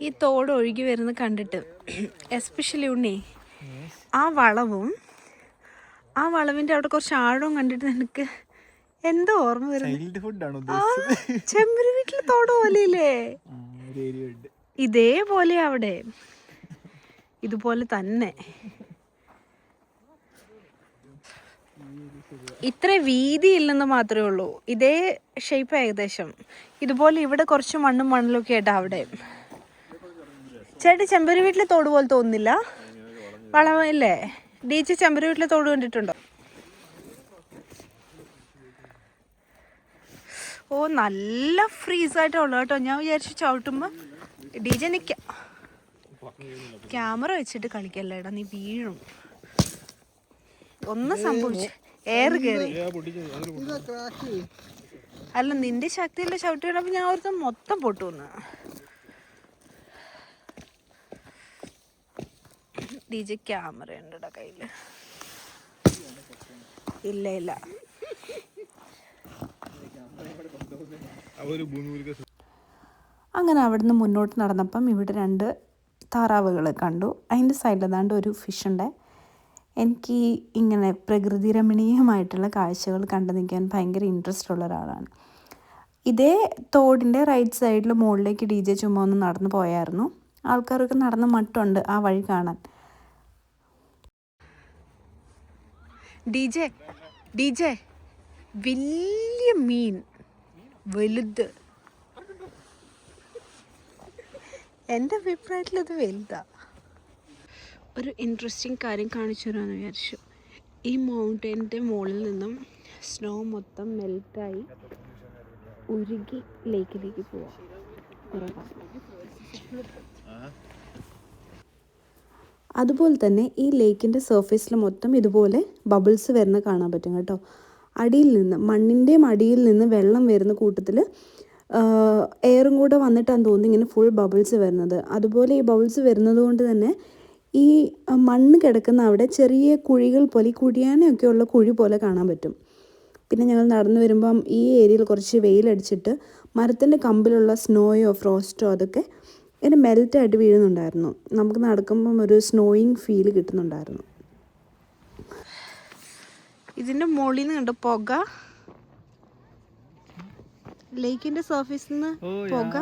ഈ തോട് ഒഴുകി വരുന്നത് കണ്ടിട്ട് എസ്പെഷ്യലി ഉണ്ണി ആ വളവിൻ്റെ അവിടെ കുറച്ച് ആഴവും കണ്ടിട്ട് എനിക്ക് എന്തോ ഓർമ്മ വരുന്നത്. ചെമ്പരി വീട്ടിലെ തോട് പോലെയില്ലേ? ഇതേപോലെ അവിടെ ഇതുപോലെ തന്നെ ഇത്ര വീതിയില്ലെന്ന് മാത്രമേ ഉള്ളൂ. ഇതേ ഷേപ്പ് ഏകദേശം ഇതുപോലെ. ഇവിടെ കുറച്ച് മണ്ണും മണലൊക്കെ ആയിട്ടാ അവിടെ. ചേട്ടാ ചെമ്പരി വീട്ടിലെ തോട് പോലെ തോന്നുന്നില്ല? വളമില്ലേ? ഡീച്ച് ചെമ്പരി വീട്ടിലെ തോട് കണ്ടിട്ടുണ്ടോ? ഓ നല്ല ഫ്രീസായിട്ടുള്ളൂ കേട്ടോ. ഞാൻ വിചാരിച്ചു ചവിട്ടുമ്പോൾ ഡീജെ നിൽക്കാം. ക്യാമറ വെച്ചിട്ട് കളിക്കല്ലേടാ, നീ വീഴും. ഒന്നും സംഭവിച്ചു, എയർ കയറി. അല്ല നിന്റെ ശക്തിയുള്ള ചവിട്ടി വീണപ്പോൾ ഞാൻ ഓർത്ത് മൊത്തം പൊട്ടുവന്ന്. ഡിജെ ക്യാമറ ഉണ്ടടാ കയ്യിൽ. ഇല്ല അങ്ങനെ അവിടുന്ന് മുന്നോട്ട് നടന്നപ്പം ഇവിടെ 2 താറാവുകൾ കണ്ടു. അതിൻ്റെ സൈഡിൽ ഏതാണ്ട് ഒരു ഫിഷ് ഉണ്ട്. എനിക്ക് ഇങ്ങനെ പ്രകൃതി രമണീയമായിട്ടുള്ള കാഴ്ചകൾ കണ്ടു നിൽക്കാൻ ഭയങ്കര ഇൻട്രസ്റ്റ് ഉള്ള ഒരാളാണ്. ഇതേ തോടിൻ്റെ റൈറ്റ് സൈഡിൽ മുകളിലേക്ക് ഡിജെ ചുമ്മാ ഒന്ന് നടന്നു പോയായിരുന്നു. ആൾക്കാരൊക്കെ നടന്ന് മട്ടുണ്ട് ആ വഴി കാണാൻ. ഡിജെ വലിയ മീൻ, വലുത്. എൻ്റെ അഭിപ്രായത്തിൽ അത് വലുതാ. ഒരു ഇൻട്രസ്റ്റിംഗ് കാര്യം കാണിച്ചു തരാമെന്ന് വിചാരിച്ചു. ഈ മൗണ്ടൈൻ്റെ മുകളിൽ നിന്നും സ്നോ മൊത്തം മെൽറ്റായി ഉരുകി ലേക്കിലേക്ക് പോവാം. അതുപോലെ തന്നെ ഈ ലേക്കിൻ്റെ സർഫേസിൽ മൊത്തം ഇതുപോലെ ബബിൾസ് വരുന്ന കാണാൻ പറ്റും കേട്ടോ. അടിയിൽ നിന്ന് മണ്ണിൻ്റെയും അടിയിൽ നിന്ന് വെള്ളം വരുന്ന കൂട്ടത്തിൽ എയറും കൂടെ വന്നിട്ടാണ് തോന്നുന്നു ഇങ്ങനെ ഫുൾ ബബിൾസ് വരുന്നത്. അതുപോലെ ഈ ബബിൾസ് വരുന്നത് കൊണ്ട് തന്നെ ഈ മണ്ണ് കിടക്കുന്ന അവിടെ ചെറിയ കുഴികൾ പോലെ, ഈ കുഴിയാനൊക്കെ ഉള്ള കുഴി പോലെ കാണാൻ പറ്റും. പിന്നെ ഞങ്ങൾ നടന്നു വരുമ്പം ഈ ഏരിയയിൽ കുറച്ച് വെയിലടിച്ചിട്ട് മരത്തിൻ്റെ കമ്പിലുള്ള സ്നോയോ ഫ്രോസ്റ്റോ അതൊക്കെ ഇങ്ങനെ മെൽറ്റായിട്ട് വീഴുന്നുണ്ടായിരുന്നു. നമുക്ക് നടക്കുമ്പം ഒരു സ്നോയിങ് ഫീൽ കിട്ടുന്നുണ്ടായിരുന്നു. ഇതിൻ്റെ മുകളിൽ നിന്ന് കണ്ടോ പുക, ലേക്കിൻ്റെ സർഫേസിൽ നിന്ന് പുക.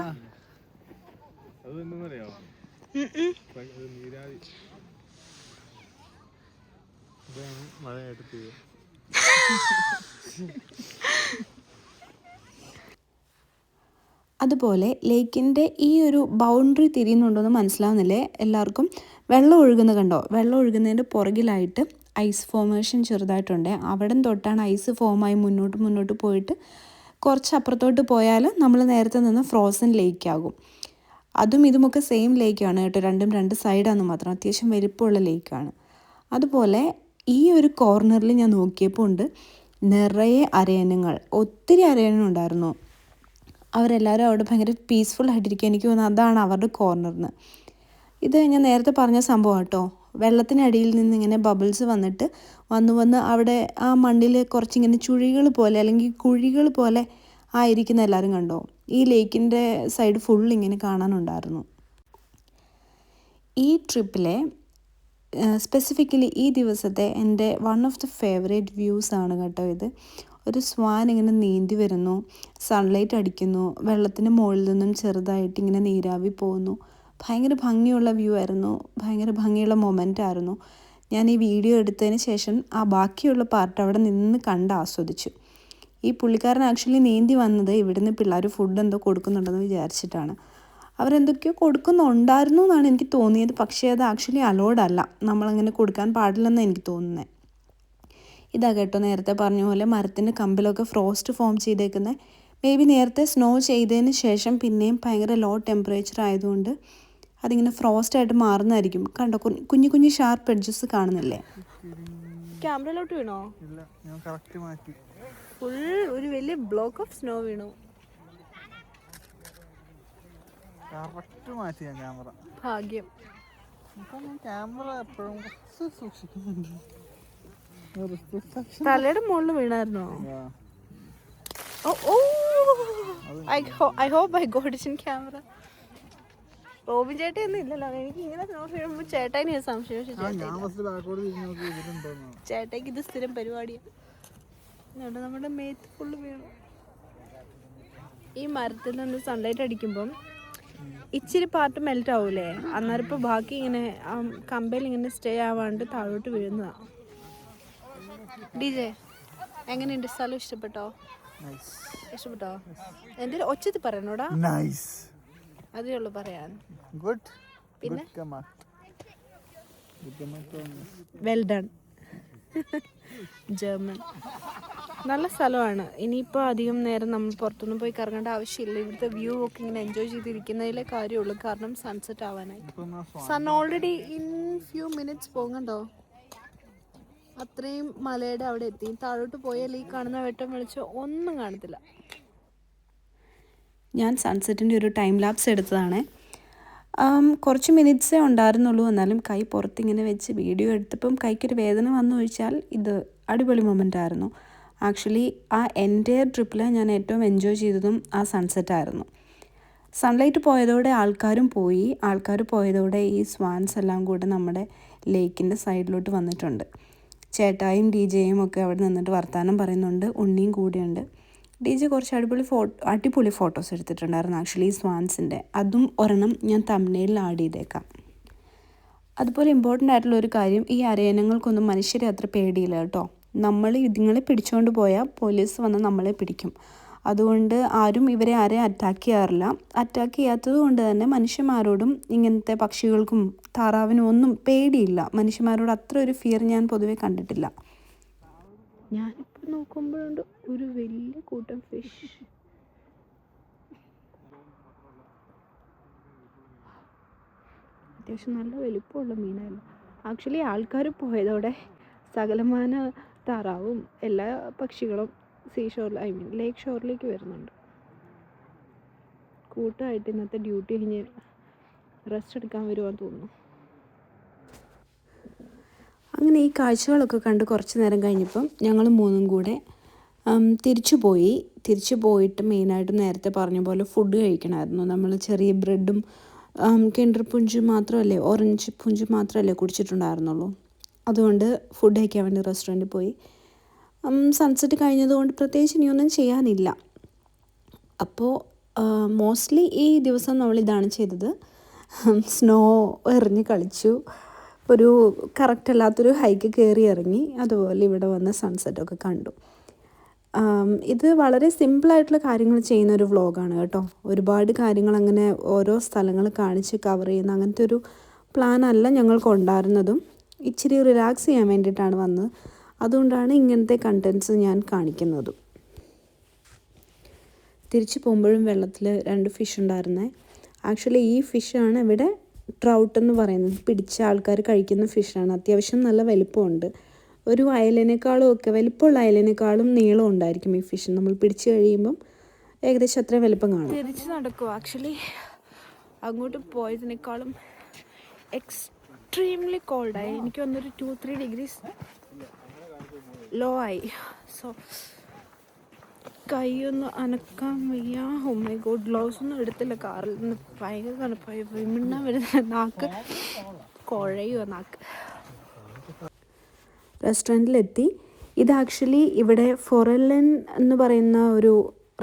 അതുപോലെ ലേക്കിൻ്റെ ഈ ഒരു ബൗണ്ടറി തിരിയുന്നുണ്ടോയെന്ന് മനസ്സിലാവുന്നില്ലേ എല്ലാവർക്കും. വെള്ളം ഒഴുകുന്നത് കണ്ടോ? വെള്ളം ഒഴുകുന്നതിൻ്റെ പുറകിലായിട്ട് ഐസ് ഫോമേഷൻ ചെറുതായിട്ടുണ്ട്. അവിടെ തൊട്ടാണ് ഐസ് ഫോമായി മുന്നോട്ട് പോയിട്ട് കുറച്ച് അപ്പുറത്തോട്ട് പോയാൽ നമ്മൾ നേരത്തെ നിന്ന് ഫ്രോസൺ ലേക്കാകും. അതും ഇതുമൊക്കെ സെയിം ലേക്കാണ് കേട്ടോ. രണ്ടും 2 സൈഡാണെന്ന് മാത്രം. അത്യാവശ്യം വലിപ്പമുള്ള ലേക്കാണ്. അതുപോലെ ഈ ഒരു കോർണറിൽ ഞാൻ നോക്കിയപ്പോൾ ഉണ്ട് നിറയെ അരയന്നങ്ങൾ, ഒത്തിരി അരയന്നുണ്ടായിരുന്നു. അവരെല്ലാവരും അവിടെ ഭയങ്കര പീസ്ഫുൾ ആയിട്ടിരിക്കുക. എനിക്ക് തോന്നുന്നു അതാണ് അവരുടെ കോർണറിന്. ഇത് ഞാൻ നേരത്തെ പറഞ്ഞ സംഭവം കേട്ടോ. വെള്ളത്തിനടിയിൽ നിന്ന് ഇങ്ങനെ ബബിൾസ് വന്നിട്ട് വന്ന് അവിടെ ആ മണ്ണിൽ കുറച്ചിങ്ങനെ ചുഴികൾ പോലെ അല്ലെങ്കിൽ കുഴികൾ പോലെ ആയിരിക്കുന്ന എല്ലാവരും കണ്ടോ. ഈ ലേക്കിൻ്റെ സൈഡ് ഫുൾ ഇങ്ങനെ കാണാനുണ്ടായിരുന്നു. ഈ ട്രിപ്പിലെ സ്പെസിഫിക്കലി ഈ ദിവസത്തെ എൻ്റെ one of the favourite views ആണ് കേട്ടോ ഇത്. ഒരു സ്വാൻ ഇങ്ങനെ നീന്തി വരുന്നു, സൺലൈറ്റ് അടിക്കുന്നു, വെള്ളത്തിന് മുകളിൽ നിന്നും ചെറുതായിട്ട് ഇങ്ങനെ നീരാവി പോകുന്നു. ഭയങ്കര ഭംഗിയുള്ള വ്യൂ ആയിരുന്നു, ഭയങ്കര ഭംഗിയുള്ള മൊമെൻ്റ് ആയിരുന്നു. ഞാൻ ഈ വീഡിയോ എടുത്തതിന് ശേഷം ആ ബാക്കിയുള്ള പാർട്ട് അവിടെ നിന്ന് കണ്ട് ആസ്വദിച്ചു. ഈ പുള്ളിക്കാരൻ ആക്ച്വലി നീന്തി വന്നത് ഇവിടുന്ന് പിള്ളേർ ഫുഡ് എന്തോ കൊടുക്കുന്നുണ്ടെന്ന് വിചാരിച്ചിട്ടാണ്. അവരെന്തൊക്കെയോ കൊടുക്കുന്നുണ്ടായിരുന്നു എന്നാണ് എനിക്ക് തോന്നിയത്. പക്ഷേ അത് ആക്ച്വലി അലോഡ് അല്ല, നമ്മളങ്ങനെ കൊടുക്കാൻ പാടില്ലെന്ന് എനിക്ക് തോന്നുന്നത്. ഇതാ കേട്ടോ നേരത്തെ പറഞ്ഞ പോലെ മരത്തിൻ്റെ കമ്പിലൊക്കെ ഫ്രോസ്റ്റ് ഫോം ചെയ്തേക്കുന്നത്. മേ ബി നേരത്തെ സ്നോ ചെയ്തതിന് ശേഷം പിന്നെയും ഭയങ്കര ലോ ടെമ്പറേച്ചർ ആയതുകൊണ്ട് അതിങ്ങനെ ഫ്രോസ്റ്റായിട്ട് മാറുന്നതായിരിക്കും. കണ്ടോ കുഞ്ഞു കുഞ്ഞു ഷാർപ്പ് എഡ്ജസ് കാണുന്നില്ലേ? ക്യാമറയിലോട്ട് വീണോ? ഇല്ല, ഞാൻ കറക്റ്റ് മാറ്റി. ഫുൾ ഒരു വലിയ ബ്ലോക്ക് ഓഫ് സ്നോ വീണു. കറക്റ്റ് മാറ്റി ഞാൻ ക്യാമറ. ഭാഗ്യം. ഇപ്പം ഞാൻ ക്യാമറ എപ്പോഴും കുറച്ച് സൂക്ഷിക്കുന്നുണ്ട്. തലയുടെ മുകളിൽ വീണായിരുന്നോ? I hope I got it in camera. Robin ചേട്ടയൊന്നും ഇല്ലല്ലോ. എനിക്ക് ഇങ്ങനെ വീഴുമ്പോൾ ചേട്ടായിന് സംശയം. ചേട്ടായിക്ക് ഇത് സ്ഥിരം പരിപാടിയാണ്. നമ്മുടെ മേത്ത് ഫുള്ള് വീണു. ഈ മരത്തിൽ നിന്ന് സൺലൈറ്റ് അടിക്കുമ്പം ഇച്ചിരി പാർട്ട് മെൽറ്റ് ആവൂലേ, അന്നേരം ഇപ്പോൾ ബാക്കി ഇങ്ങനെ കമ്പയിൽ ഇങ്ങനെ സ്റ്റേ ആവാണ്ട് താഴോട്ട് വീഴുന്നതാണ്. DJ എങ്ങനെയുണ്ട്? സ്ഥലം ഇഷ്ടപ്പെട്ടോ? ഇഷ്ടപ്പെട്ടോ? എന്തെങ്കിലും ഒച്ചത്തിൽ പറയണോടാ? അതേ ഉള്ളു പറയാൻ. പിന്നെ വെൽ ഡൺ. ജർമ്മൻ. നല്ല സ്ഥലമാണ്. ഇനിയിപ്പോൾ അധികം നേരം നമ്മൾ പുറത്തൊന്നും പോയി കറങ്ങേണ്ട ആവശ്യമില്ല. ഇവിടുത്തെ വ്യൂ ഒക്കെ ഇങ്ങനെ എൻജോയ് ചെയ്തിരിക്കുന്നതിലേ കാര്യമുള്ളൂ. കാരണം സൺസെറ്റ് ആവാനായി. Sun already in few minutes പോകുന്നുണ്ടോ? അത്രയും മലയുടെ അവിടെ എത്തി. താഴോട്ട് പോയാൽ ഈ കാണുന്ന വെട്ടം വെളിച്ചം ഒന്നും കാണത്തില്ല. ഞാൻ സൺസെറ്റിൻ്റെ ഒരു ടൈം ലാപ്സ് എടുത്തതാണ്. കുറച്ച് മിനിറ്റ്സേ ഉണ്ടായിരുന്നുള്ളൂ. എന്നാലും കൈ പുറത്തിങ്ങനെ വെച്ച് വീഡിയോ എടുത്തപ്പം കൈക്കൊരു വേദന വന്നു ചോദിച്ചാൽ ഇത് അടിപൊളി മൊമെൻ്റ് ആയിരുന്നു. ആക്ച്വലി ആ എൻ്റെ ട്രിപ്പിൽ ഞാൻ ഏറ്റവും എൻജോയ് ചെയ്തതും ആ സൺസെറ്റായിരുന്നു. സൺലൈറ്റ് പോയതോടെ ആൾക്കാർ പോയതോടെ ഈ സ്വാൻസ് എല്ലാം കൂടെ നമ്മുടെ ലേക്കിൻ്റെ സൈഡിലോട്ട് വന്നിട്ടുണ്ട്. ചേട്ടായും DJയും ഒക്കെ അവിടെ നിന്നിട്ട് വർത്തമാനം പറയുന്നുണ്ട്. ഉണ്ണിയും കൂടിയുണ്ട്. DJ കുറച്ച് അടിപൊളി ഫോട്ടോസ് എടുത്തിട്ടുണ്ടായിരുന്നു ആക്ച്വലി സ്വാൻസിൻ്റെ. അതും ഒരെണ്ണം ഞാൻ തംബ്നെയിലിൽ ആഡ് ചെയ്തേക്കാം. അതുപോലെ ഇമ്പോർട്ടൻ്റ് ആയിട്ടുള്ള ഒരു കാര്യം, ഈ അരയന്നങ്ങൾക്കൊന്നും മനുഷ്യരെ അത്ര പേടിയില്ല കേട്ടോ. ഇതുങ്ങളെ പിടിച്ചുകൊണ്ട് പോയാൽ പോലീസ് വന്ന് നമ്മളെ പിടിക്കും. അതുകൊണ്ട് ആരും ആരെയും അറ്റാക്ക് ചെയ്യാറില്ല. അറ്റാക്ക് ചെയ്യാത്തത് കൊണ്ട് തന്നെ മനുഷ്യന്മാരോടും ഇങ്ങനത്തെ പക്ഷികൾക്കും താറാവിനും ഒന്നും പേടിയില്ല. മനുഷ്യന്മാരോട് അത്ര ഒരു ഫിയർ ഞാൻ പൊതുവെ കണ്ടിട്ടില്ല. ഞാനിപ്പോൾ നോക്കുമ്പോഴുണ്ട് ഒരു വലിയ കൂട്ടം ഫിഷ്. അത്യാവശ്യം നല്ല വലിപ്പമുള്ള മീനായിരുന്നു. ആക്ച്വലി ആൾക്കാർ പോയതോടെ സകലമാന താറാവും എല്ലാ പക്ഷികളും ലേക്ക് ഷോറിലേക്ക് വരുന്നുണ്ട്. കൂട്ടമായിട്ട് ഇന്നത്തെ ഡ്യൂട്ടി കഴിഞ്ഞ് റെസ്റ്റ് എടുക്കാൻ വരുവാന്ന് തോന്നുന്നു. അങ്ങനെ ഈ കാഴ്ചകളൊക്കെ കണ്ട് കുറച്ച് നേരം കഴിഞ്ഞപ്പം ഞങ്ങൾ മൂന്നും കൂടെ തിരിച്ചു പോയിട്ട് മെയിനായിട്ട് നേരത്തെ പറഞ്ഞ പോലെ ഫുഡ് കഴിക്കണമായിരുന്നു. നമ്മൾ ചെറിയ ബ്രെഡും കിൻഡർ പുഞ്ച് മാത്രമല്ലേ, ഓറഞ്ച് പുഞ്ച് മാത്രമല്ലേ കുടിച്ചിട്ടുണ്ടായിരുന്നുള്ളൂ. അതുകൊണ്ട് ഫുഡ് കഴിക്കാൻ വേണ്ടി റെസ്റ്റോറൻറ്റിൽ പോയി. സൺസെറ്റ് കഴിഞ്ഞതുകൊണ്ട് പ്രത്യേകിച്ച് ഇനിയൊന്നും ചെയ്യാനില്ല. അപ്പോൾ മോസ്റ്റ്ലി ഈ ദിവസം നമ്മളിതാണ് ചെയ്തത്. സ്നോ എറിഞ്ഞ് കളിച്ചു, ഒരു കറക്റ്റ് അല്ലാത്തൊരു ഹൈക്ക് കയറി ഇറങ്ങി, അതുപോലെ ഇവിടെ വന്ന് സൺസെറ്റൊക്കെ കണ്ടു. ഇത് വളരെ സിമ്പിളായിട്ടുള്ള കാര്യങ്ങൾ ചെയ്യുന്ന ഒരു വ്ളോഗാണ് കേട്ടോ. ഒരുപാട് കാര്യങ്ങൾ അങ്ങനെ ഓരോ സ്ഥലങ്ങൾ കാണിച്ച് കവർ ചെയ്യുന്ന അങ്ങനത്തെ ഒരു പ്ലാൻ അല്ല ഞങ്ങൾക്ക് ഉണ്ടായിരുന്നതും. ഇച്ചിരി റിലാക്സ് ചെയ്യാൻ വേണ്ടിയിട്ടാണ് വന്നത്. അതുകൊണ്ടാണ് ഇങ്ങനത്തെ കണ്ടൻറ്റ്സ് ഞാൻ കാണിക്കുന്നതും. തിരിച്ചു പോകുമ്പോഴും വെള്ളത്തിൽ 2 ഫിഷ് ഉണ്ടായിരുന്നേ. ആക്ച്വലി ഈ ഫിഷാണ് ഇവിടെ ട്രൗട്ട് എന്ന് പറയുന്നത് പിടിച്ച ആൾക്കാർ കഴിക്കുന്ന ഫിഷാണ്. അത്യാവശ്യം നല്ല വലിപ്പമുണ്ട്. ഒരു അയലിനേക്കാളും ഒക്കെ വലിപ്പമുള്ള അയലിനേക്കാളും നീളം ഉണ്ടായിരിക്കും ഈ ഫിഷ്. നമ്മൾ പിടിച്ച് കഴിയുമ്പം ഏകദേശം അത്രയും വലിപ്പം കാണും. തിരിച്ച് നടക്കും. ആക്ച്വലി അങ്ങോട്ട് പോയതിനേക്കാളും എക്സ്ട്രീംലി കോൾഡായി. എനിക്ക് വന്നൊരു 2-3 ഡിഗ്രീസ് ലോ ആയി. സോ കൈയൊന്നും അനക്കാൻ വയ്യ. ഓ മൈ ഗോഡ്, ഗ്ലൗസ് ഒന്നും എടുത്തില്ല കാറിൽ നിന്ന്. ഭയങ്കര തണുപ്പായി. വിമിണ്ണ വരുന്ന നാക്ക് കുഴയുക നാക്ക്. റെസ്റ്റോറൻറ്റിലെത്തി. ഇത് ആക്ച്വലി ഇവിടെ ഫൊറല്ലൻ എന്ന് പറയുന്ന ഒരു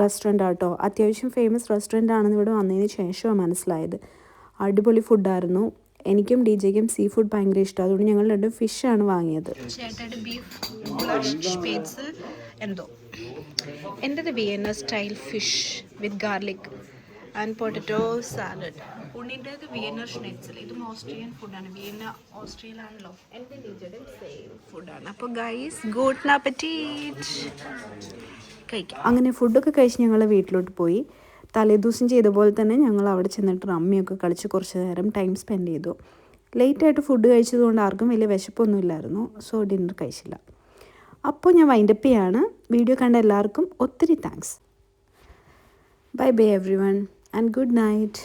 റെസ്റ്റോറൻ്റ് ആട്ടോ. അത്യാവശ്യം ഫേമസ് റെസ്റ്റോറൻ്റ് ആണെന്ന് ഇവിടെ വന്നതിന് ശേഷമാണ് മനസ്സിലായത്. അടിപൊളി ഫുഡായിരുന്നു. എനിക്കും DJക്കും സീ ഫുഡ് ഭയങ്കര ഇഷ്ടം. അതുകൊണ്ട് ഞങ്ങൾ 2 ഫിഷാണ് വാങ്ങിയത്. ചേട്ടയുടെ ബീഫ് എന്തോ, എൻ്റെത് Vienna style fish with garlic and potato salad. ഉണ്ണിൻ്റെത് വിയന്നർ ഷ്നെറ്റ്സൽ. ഇതും ഓസ്ട്രിയൻ ഫുഡാണ്. വിയന്ന ഓസ്ട്രിയയിലാണല്ലോ. എൻ്റെ DJയുടെ സെയിം ഫുഡാണ്. അപ്പോൾ ഗൈസ്, ഗുഡ് അപ്പറ്റീറ്റ്. കഴിക്കാം. അങ്ങനെ ഫുഡൊക്കെ കഴിച്ച് ഞങ്ങൾ വീട്ടിലോട്ട് പോയി. തലേദിവസം ചെയ്ത പോലെ തന്നെ ഞങ്ങൾ അവിടെ ചെന്നിട്ട് റമ്മിയൊക്കെ കളിച്ച് കുറച്ച് നേരം ടൈം സ്പെൻഡ് ചെയ്തു. ലേറ്റായിട്ട് ഫുഡ് കഴിച്ചതുകൊണ്ട് ആർക്കും വലിയ വിശപ്പൊന്നും ഇല്ലായിരുന്നു. സോ ഡിന്നർ കഴിച്ചില്ല. അപ്പോൾ ഞാൻ വൈൻഡപ്പ് ചെയ്യാണ്. വീഡിയോ കണ്ട എല്ലാവർക്കും ഒത്തിരി thanks. Bye bye every one and good night.